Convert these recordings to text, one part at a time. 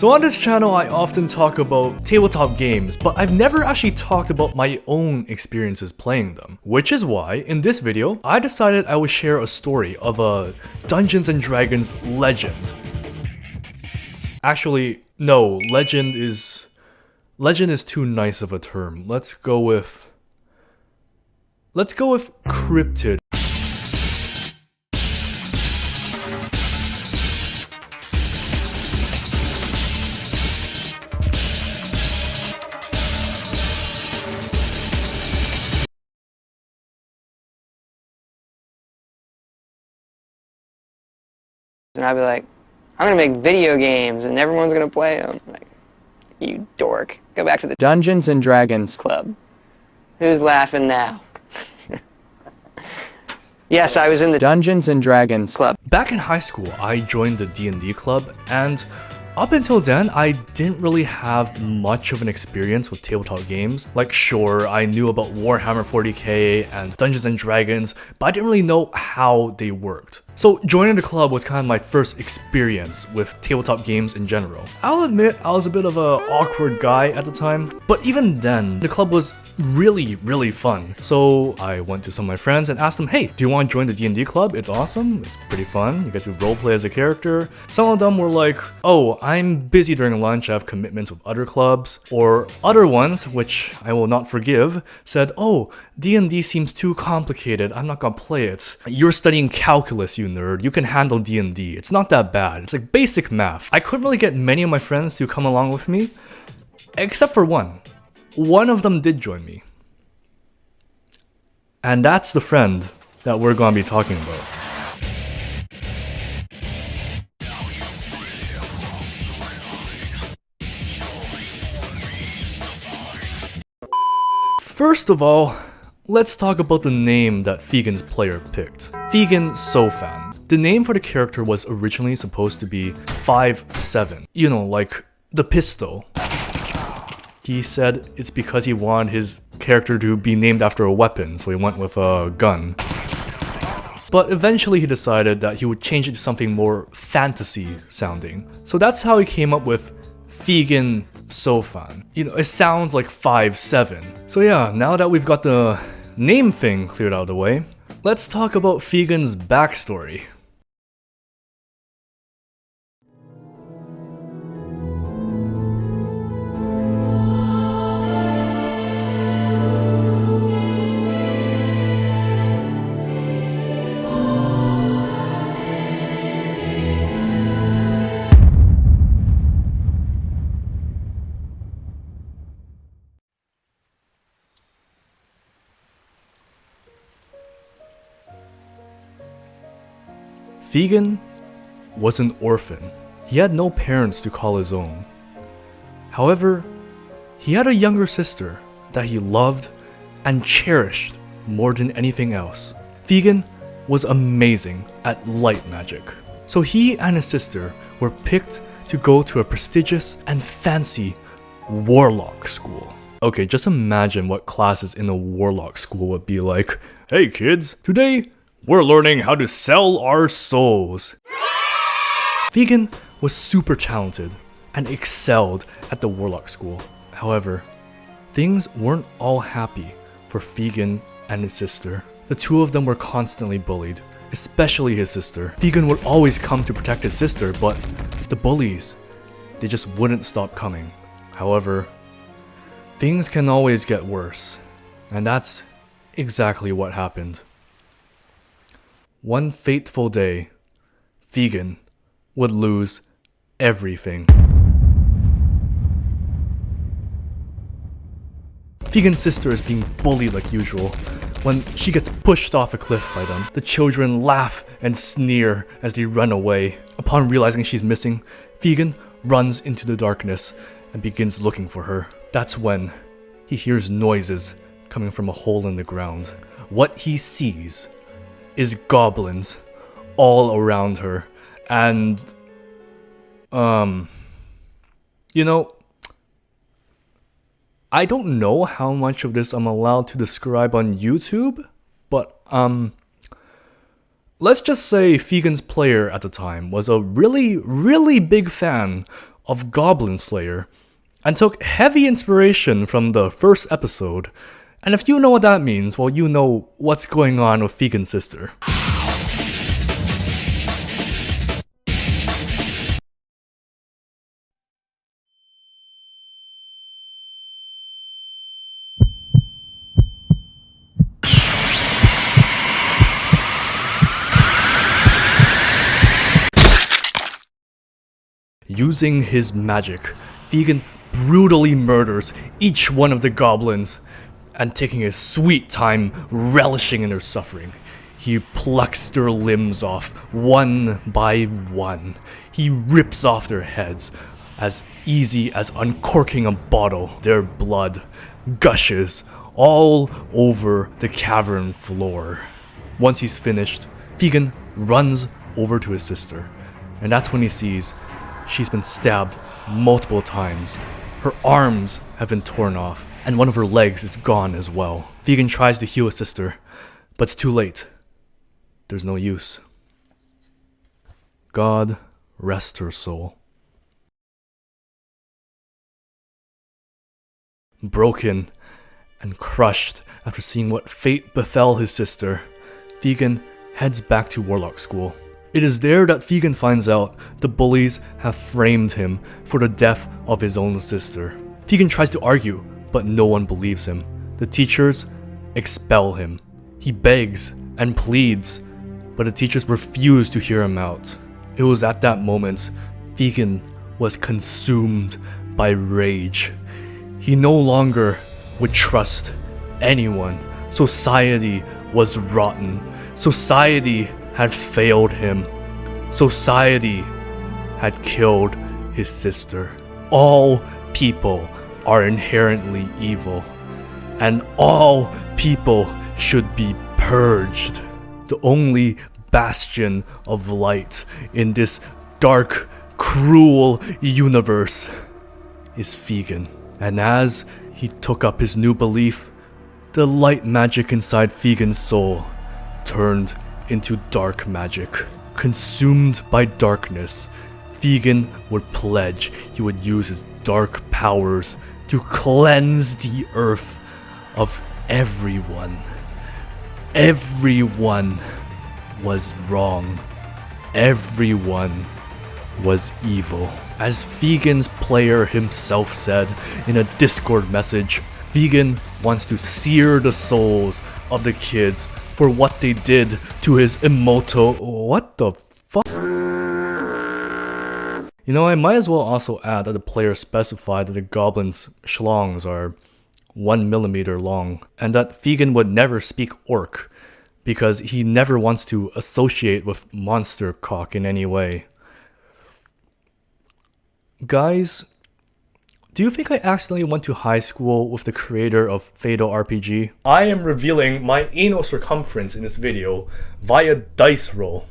So on this channel, I often talk about tabletop games, but I've never actually talked about my own experiences playing them. Which is why, in this video, I decided I would share a story of a Dungeons & Dragons legend. Actually, no, legend is too nice of a term. Let's go with cryptid. And I'd be like, I'm gonna make video games and everyone's gonna play them. Like, you dork. Go back to the Dungeons and Dragons club. Who's laughing now? Yes, I was in the Dungeons and Dragons club. Back in high school, I joined the D&D club, and up until then, I didn't really have much of an experience with tabletop games. Like, sure, I knew about Warhammer 40k and Dungeons and Dragons, but I didn't really know how they worked. So joining the club was kind of my first experience with tabletop games in general. I'll admit I was a bit of an awkward guy at the time, but even then, the club was really fun. So I went to some of my friends and asked them, hey, do you want to join the D&D club? It's awesome, it's pretty fun, you get to roleplay as a character. Some of them were like, oh, I'm busy during lunch, I have commitments with other clubs. Or other ones, which I will not forgive, said, oh, D&D seems too complicated, I'm not gonna play it. You're studying calculus, you nerd, you can handle D&D, it's not that bad, it's like basic math. I couldn't really get many of my friends to come along with me, except for one. One of them did join me. And that's the friend that we're gonna be talking about. First of all, let's talk about the name that Figen's player picked. Figen Seofan. The name for the character was originally supposed to be 5'7". You know, like the pistol. He said it's because he wanted his character to be named after a weapon, so he went with a gun. But eventually he decided that he would change it to something more fantasy sounding. So that's how he came up with Figen Seofan. You know, it sounds like 5'7". So yeah, now that we've got the name thing cleared out of the way, let's talk about Figen's backstory. Figen was an orphan. He had no parents to call his own. However, he had a younger sister that he loved and cherished more than anything else. Figen was amazing at light magic. So he and his sister were picked to go to a prestigious and fancy warlock school. Okay, just imagine what classes in a warlock school would be like. Hey kids, today we're learning how to sell our souls. Figen was super talented and excelled at the warlock school. However, things weren't all happy for Figen and his sister. The two of them were constantly bullied, especially his sister. Figen would always come to protect his sister, but the bullies, they just wouldn't stop coming. However, things can always get worse, and that's exactly what happened. One fateful day, Figen would lose everything. Figen's sister is being bullied like usual. When she gets pushed off a cliff by them, the children laugh and sneer as they run away. Upon realizing she's missing, Figen runs into the darkness and begins looking for her. That's when he hears noises coming from a hole in the ground. What he sees is goblins all around her, and you know, I don't know how much of this I'm allowed to describe on YouTube, but let's just say Figen's player at the time was a really big fan of Goblin Slayer and took heavy inspiration from the first episode. And if you know what that means, well, you know what's going on with Figen's sister. Using his magic, Figen brutally murders each one of the goblins, and taking his sweet time relishing in their suffering. He plucks their limbs off one by one. He rips off their heads as easy as uncorking a bottle. Their blood gushes all over the cavern floor. Once he's finished, Figen runs over to his sister, and that's when he sees she's been stabbed multiple times. Her arms have been torn off, and one of her legs is gone as well. Figen tries to heal his sister, but it's too late. There's no use. God rest her soul. Broken and crushed after seeing what fate befell his sister, Figen heads back to Warlock School. It is there that Figen finds out the bullies have framed him for the death of his own sister. Figen tries to argue, but no one believes him. The teachers expel him. He begs and pleads, but the teachers refuse to hear him out. It was at that moment Figen was consumed by rage. He no longer would trust anyone. Society was rotten. Society had failed him. Society had killed his sister. All people are inherently evil, and all people should be purged. The only bastion of light in this dark, cruel universe is Figen. And as he took up his new belief, the light magic inside Figen's soul turned into dark magic. Consumed by darkness, Figen would pledge he would use his dark powers to cleanse the earth of everyone. Everyone was wrong. Everyone was evil. As Figen's player himself said in a Discord message, Figen wants to sear the souls of the kids for what they did to his Emoto. What the fuck? You know, I might as well also add that the player specified that the goblins' schlongs are 1 millimeter long, and that Figen would never speak orc, because he never wants to associate with monster cock in any way. Guys, do you think I accidentally went to high school with the creator of Fatal RPG? I am revealing my anal circumference in this video via dice roll.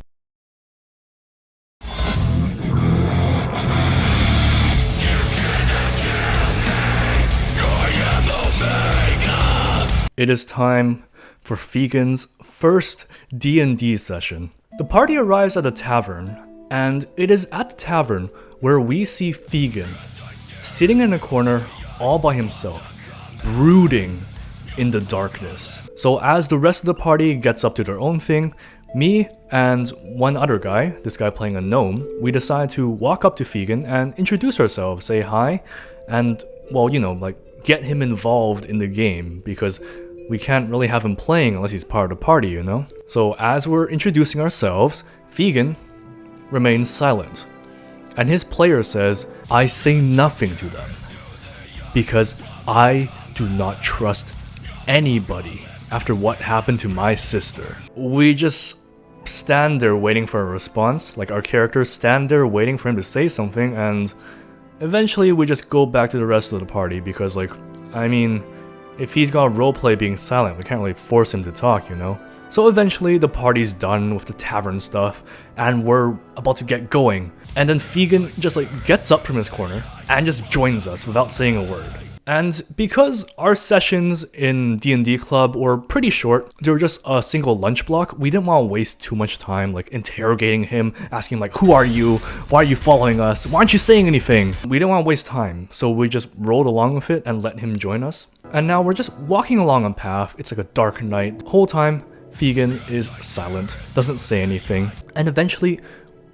It is time for Figen's first D&D session. The party arrives at a tavern, and it is at the tavern where we see Figen sitting in a corner all by himself, brooding in the darkness. So as the rest of the party gets up to their own thing, me and one other guy, this guy playing a gnome, we decide to walk up to Figen and introduce ourselves, say hi, and, well, you know, like, get him involved in the game, because we can't really have him playing unless he's part of the party, you know? So as we're introducing ourselves, Figen remains silent. And his player says, I say nothing to them, because I do not trust anybody after what happened to my sister. We just stand there waiting for a response, like our characters stand there waiting for him to say something, and eventually we just go back to the rest of the party, because, like, I mean, if he's got roleplay being silent, we can't really force him to talk, you know? So eventually the party's done with the tavern stuff, and we're about to get going. And then Figen just, like, gets up from his corner and just joins us without saying a word. And because our sessions in D&D Club were pretty short, they were just a single lunch block, we didn't want to waste too much time like interrogating him, asking like, who are you? Why are you following us? Why aren't you saying anything? We didn't want to waste time, so we just rolled along with it and let him join us. And now we're just walking along a path. It's like a dark night. The whole time, Figen is silent, doesn't say anything. And eventually,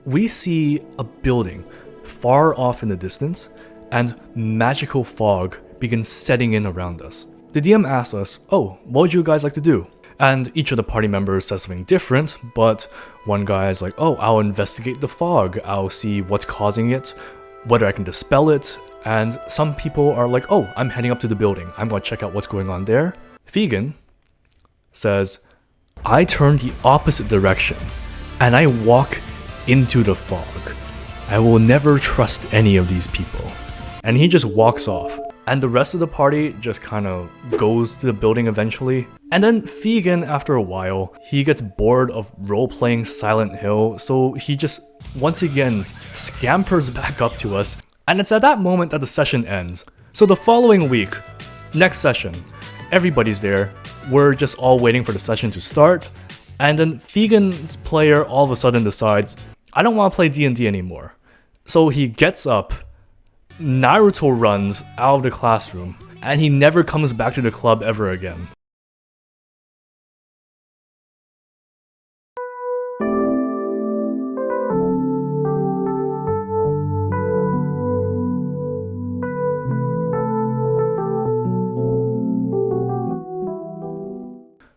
we see a building far off in the distance, and magical fog begins setting in around us. The DM asks us, oh, what would you guys like to do? And each of the party members says something different, but one guy is like, oh, I'll investigate the fog, I'll see what's causing it, whether I can dispel it, and some people are like, oh, I'm heading up to the building, I'm gonna check out what's going on there. Figen says, I turn the opposite direction, and I walk into the fog. I will never trust any of these people. And he just walks off. And the rest of the party just kind of goes to the building eventually. And then Figen, after a while, he gets bored of role-playing Silent Hill, so he just, once again, scampers back up to us. And it's at that moment that the session ends. So the following week, next session, everybody's there. We're just all waiting for the session to start. And then Figen's player all of a sudden decides, I don't want to play D&D anymore. So he gets up, Naruto runs out of the classroom, and he never comes back to the club ever again.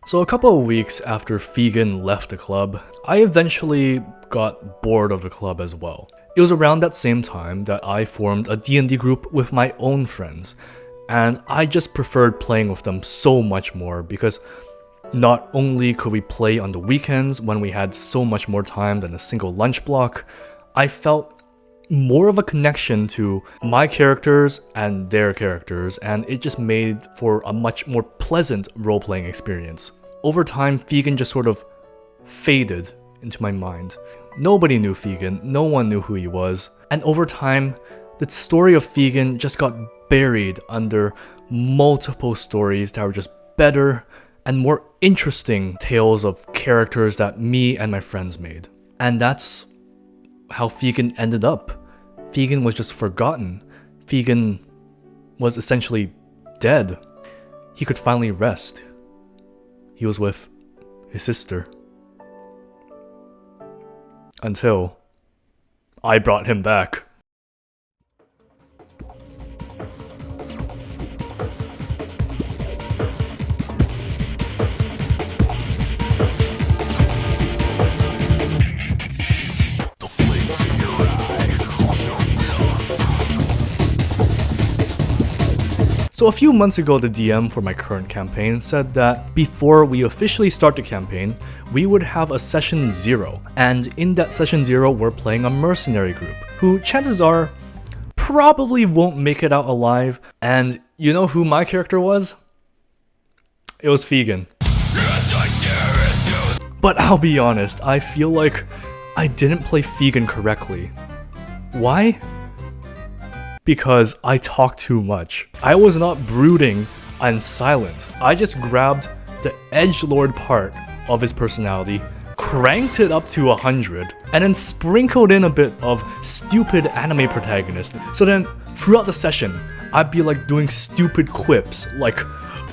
So a couple of weeks after Figen left the club, I eventually got bored of the club as well. It was around that same time that I formed a D&D group with my own friends, and I just preferred playing with them so much more because not only could we play on the weekends when we had so much more time than a single lunch block, I felt more of a connection to my characters and their characters, and it just made for a much more pleasant role-playing experience. Over time, Figen just sort of faded into my mind. Nobody knew Figen, no one knew who he was, and over time, the story of Figen just got buried under multiple stories that were just better and more interesting tales of characters that me and my friends made. And that's how Figen ended up. Figen was just forgotten. Figen was essentially dead. He could finally rest. He was with his sister. Until I brought him back. So a few months ago, the DM for my current campaign said that before we officially start the campaign, we would have a session 0. And in that session 0, we're playing a mercenary group, who chances are probably won't make it out alive. And you know who my character was? It was Figen. But I'll be honest, I feel like I didn't play Figen correctly. Why? Because I talk too much. I was not brooding and silent. I just grabbed the edgelord part of his personality, cranked it up to 100, and then sprinkled in a bit of stupid anime protagonist. So then, throughout the session, I'd be like doing stupid quips, like,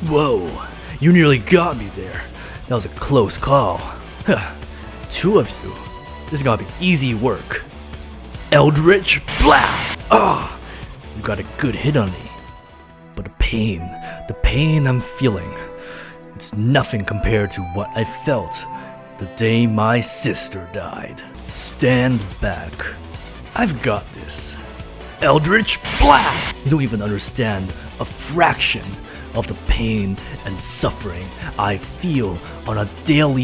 "Whoa, you nearly got me there. That was a close call. Two of you. This is gonna be easy work. Eldritch Blast! Ah! You got a good hit on me. But the pain I'm feeling, it's nothing compared to what I felt the day my sister died. Stand back. I've got this. Eldritch Blast! You don't even understand a fraction of the pain and suffering I feel on a daily."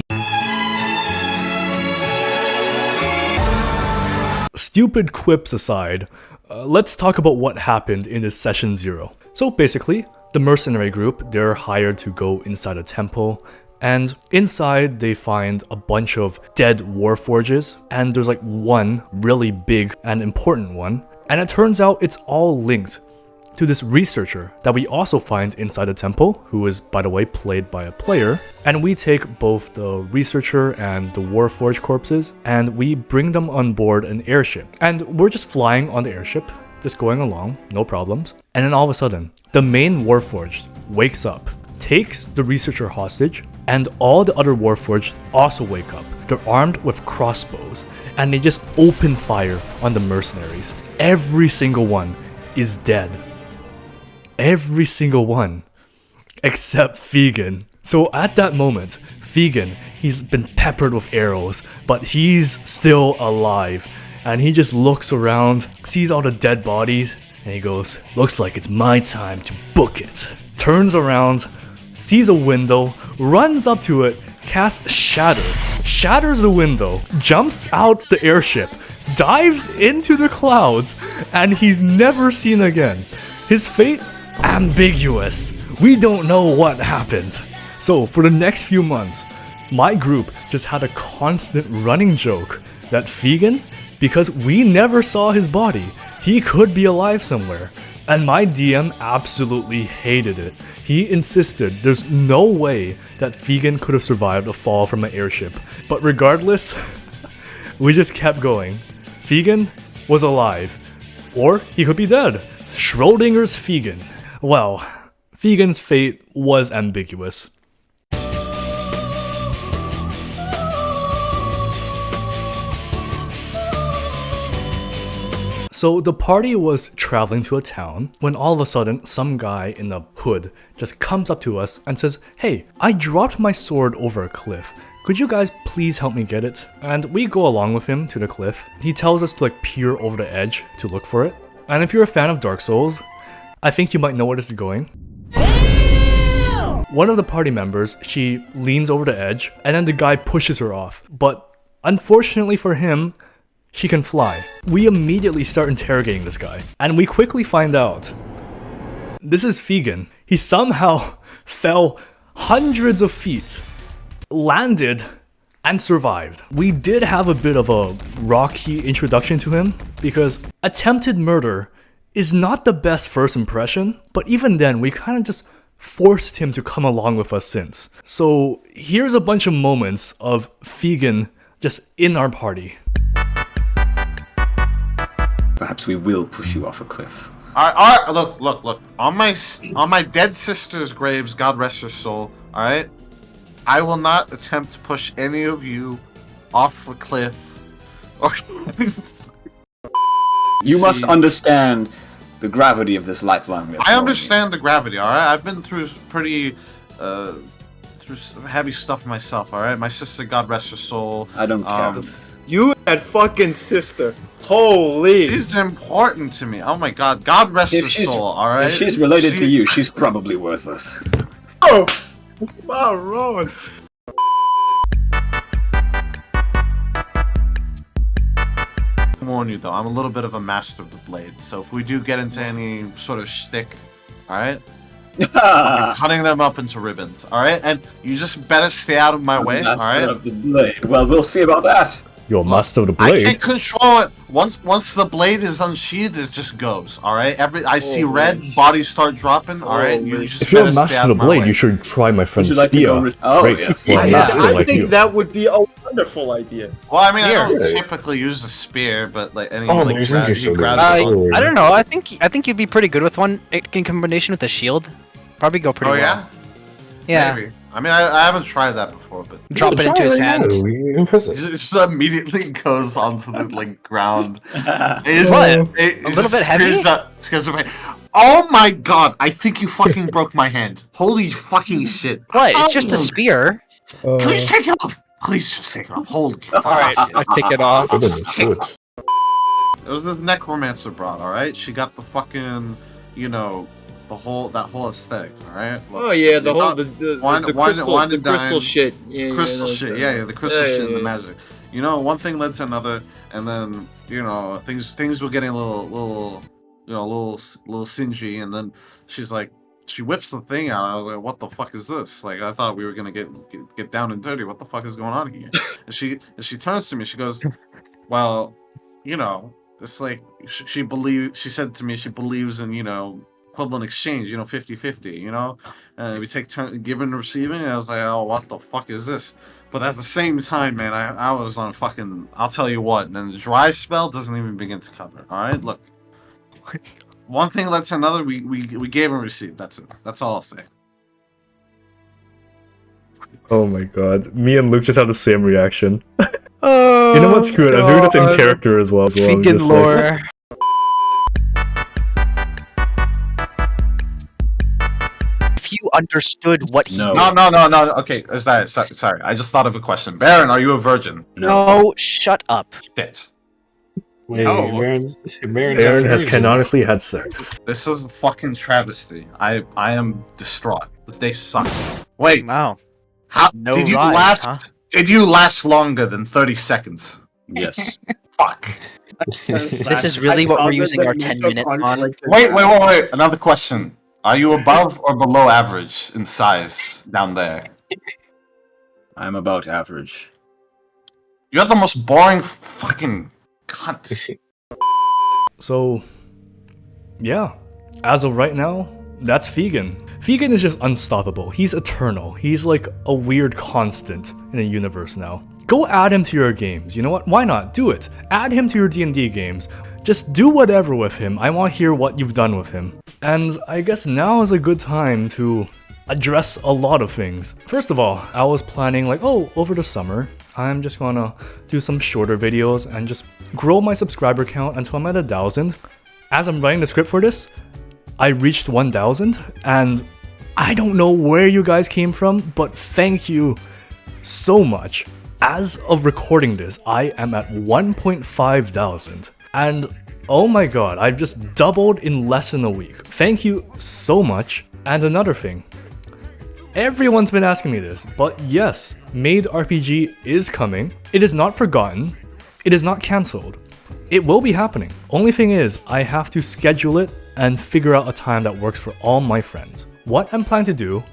Stupid quips aside, let's talk about what happened in this session 0. So basically, the mercenary group, they're hired to go inside a temple, and inside they find a bunch of dead warforges, and there's like one really big and important one, and it turns out it's all linked to this researcher that we also find inside the temple, who is, by the way, played by a player. And we take both the researcher and the Warforged corpses, and we bring them on board an airship. And we're just flying on the airship, just going along, no problems. And then all of a sudden, the main Warforged wakes up, takes the researcher hostage, and all the other Warforged also wake up. They're armed with crossbows, and they just open fire on the mercenaries. Every single one is dead. Every single one. Except Figen. So at that moment, Figen, he's been peppered with arrows, but he's still alive. And he just looks around, sees all the dead bodies, and he goes, "Looks like it's my time to book it." Turns around, sees a window, runs up to it, casts Shatter, shatters the window, jumps out the airship, dives into the clouds, and he's never seen again. His fate? Ambiguous. We don't know what happened. So for the next few months, my group just had a constant running joke that Figen, because we never saw his body, he could be alive somewhere. And my DM absolutely hated it. He insisted there's no way that Figen could have survived a fall from an airship. But regardless, we just kept going. Figen was alive. Or he could be dead. Schrodinger's Figen. Well, Figen's fate was ambiguous. So the party was traveling to a town when all of a sudden some guy in a hood just comes up to us and says, "Hey, I dropped my sword over a cliff. Could you guys please help me get it?" And we go along with him to the cliff. He tells us to like peer over the edge to look for it. And if you're a fan of Dark Souls, I think you might know where this is going. One of the party members, she leans over the edge and then the guy pushes her off. But unfortunately for him, she can fly. We immediately start interrogating this guy, and we quickly find out this is Figen. He somehow fell hundreds of feet, landed, and survived. We did have a bit of a rocky introduction to him, because attempted murder is not the best first impression, but even then, we kind of just forced him to come along with us since. So here's a bunch of moments of Figen just in our party. Perhaps we will push you off a cliff. All right, look. On my dead sister's graves, God rest her soul. All right, I will not attempt to push any of you off a cliff. You must understand the gravity of this lifeline. I understand the gravity. All right, I've been through pretty through some heavy stuff myself. All right, my sister, God rest her soul. I don't care. You and that fucking sister. Holy. She's important to me. Oh my God. God rest her soul, alright? If she's related to you, she's probably worthless. Oh! Wow, Rowan. Warn you though, I'm a little bit of a master of the blade, so if we do get into any sort of shtick, alright? I'm cutting them up into ribbons, alright? And you just better stay out of my way, alright? Master of the blade. Well, we'll see about that. You're master of the blade. I can't control it. Once the blade is unsheathed, it just goes. All right. I see red, bodies start dropping. All right. You just if you're a master of the blade, you should try my friend's like spear. Great. Yes. I think that would be a wonderful idea. Well, I mean, I don't typically use a spear, but like any. I don't know. I think you'd be pretty good with one in combination with a shield. Probably go pretty well. Yeah. Maybe. I mean, I haven't tried that before, but drop it into his hand. Impressive. It just immediately goes onto the like ground. A little bit heavy. Oh my God! I think you fucking broke my hand. Holy fucking shit! What? It's just a spear. Please take it off. Please just take it off. Holy fuck! Alright, I take it off. Just take it off. It was the necromancer brought. All right, she got the fucking, that whole aesthetic, alright? Oh yeah, the crystal shit. Crystal shit, the crystal shit and the magic. One thing led to another, and then things were getting a little singy, and then she whips the thing out. I was like, what the fuck is this? Like, I thought we were gonna get down and dirty. What the fuck is going on here? and she turns to me. She goes, well, it's like she said to me she believes in equivalent exchange, 50-50, we take turn giving and receiving. And I was like, oh, what the fuck is this? But at the same time, man, I was on fucking, I'll tell you what, and the dry spell doesn't even begin to cover. All right, look, one thing led to another. We gave and received. That's it. That's all I'll say. Oh my god. Me and Luke just have the same reaction. Oh, you know what? Screw it. I'm doing this in character as well. Figen Just like- lore. If you understood what he... No. No. Okay, is that sorry? I just thought of a question. Baron, are you a virgin? No, shut up. Shit. Wait, No. Aaron has canonically had sex. This is a fucking travesty. I am distraught. This day sucks. Wait, Wow. how No did you rise, last? huh? Did you last longer than 30 seconds? Yes. Fuck. This is really what we're using our 10 minutes on? Wait. Another question. Are you above or below average in size down there? I'm about average. You're the most boring fucking cunt. So, yeah. As of right now, that's Figen. Figen is just unstoppable. He's eternal. He's like a weird constant in the universe now. Go add him to your games. You know what? Why not? Do it. Add him to your D&D games. Just do whatever with him. I want to hear what you've done with him. And I guess now is a good time to address a lot of things. First of all, I was planning like, over the summer, I'm just gonna do some shorter videos and just grow my subscriber count until I'm at 1,000. As I'm writing the script for this, I reached 1,000 and I don't know where you guys came from, but thank you so much. As of recording this, I am at 1.5 thousand. And oh my god, I've just doubled in less than a week. Thank you so much. And another thing, everyone's been asking me this, but yes, Made RPG is coming. It is not forgotten. It is not cancelled. It will be happening. Only thing is, I have to schedule it and figure out a time that works for all my friends. What I'm planning to do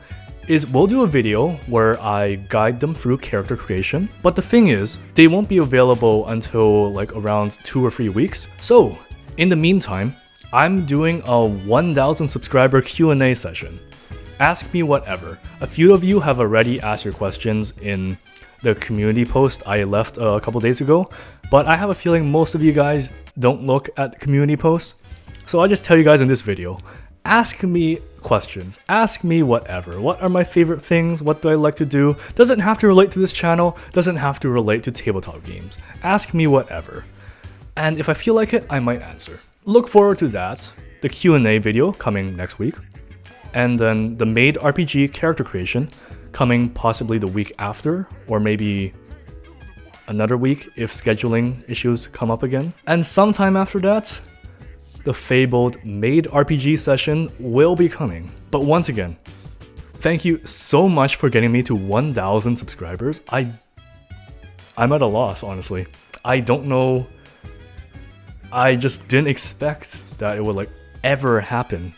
is we'll do a video where I guide them through character creation, but the thing is, they won't be available until like around 2 or 3 weeks. So, in the meantime, I'm doing a 1,000 subscriber Q&A session. Ask me whatever. A few of you have already asked your questions in the community post I left a couple days ago, but I have a feeling most of you guys don't look at community posts. So I'll just tell you guys in this video, ask me questions, ask me whatever. What are my favorite things? What do I like to do? Doesn't have to relate to this channel, doesn't have to relate to tabletop games. Ask me whatever. And if I feel like it, I might answer. Look forward to that, the Q&A video coming next week, and then the Made RPG character creation coming possibly the week after, or maybe another week if scheduling issues come up again. And sometime after that, the fabled Made RPG session will be coming. But once again, thank you so much for getting me to 1,000 subscribers. I'm at a loss, honestly. I don't know. I just didn't expect that it would like ever happen.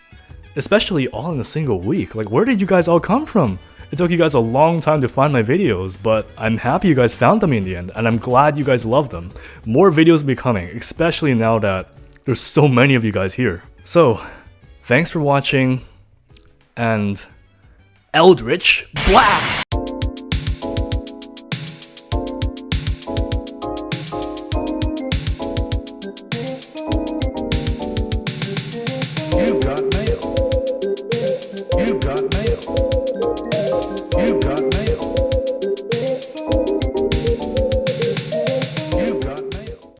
Especially all in a single week. Like, where did you guys all come from? It took you guys a long time to find my videos, but I'm happy you guys found them in the end, and I'm glad you guys love them. More videos will be coming, especially now that there's so many of you guys here. So, thanks for watching, and Eldritch Blast!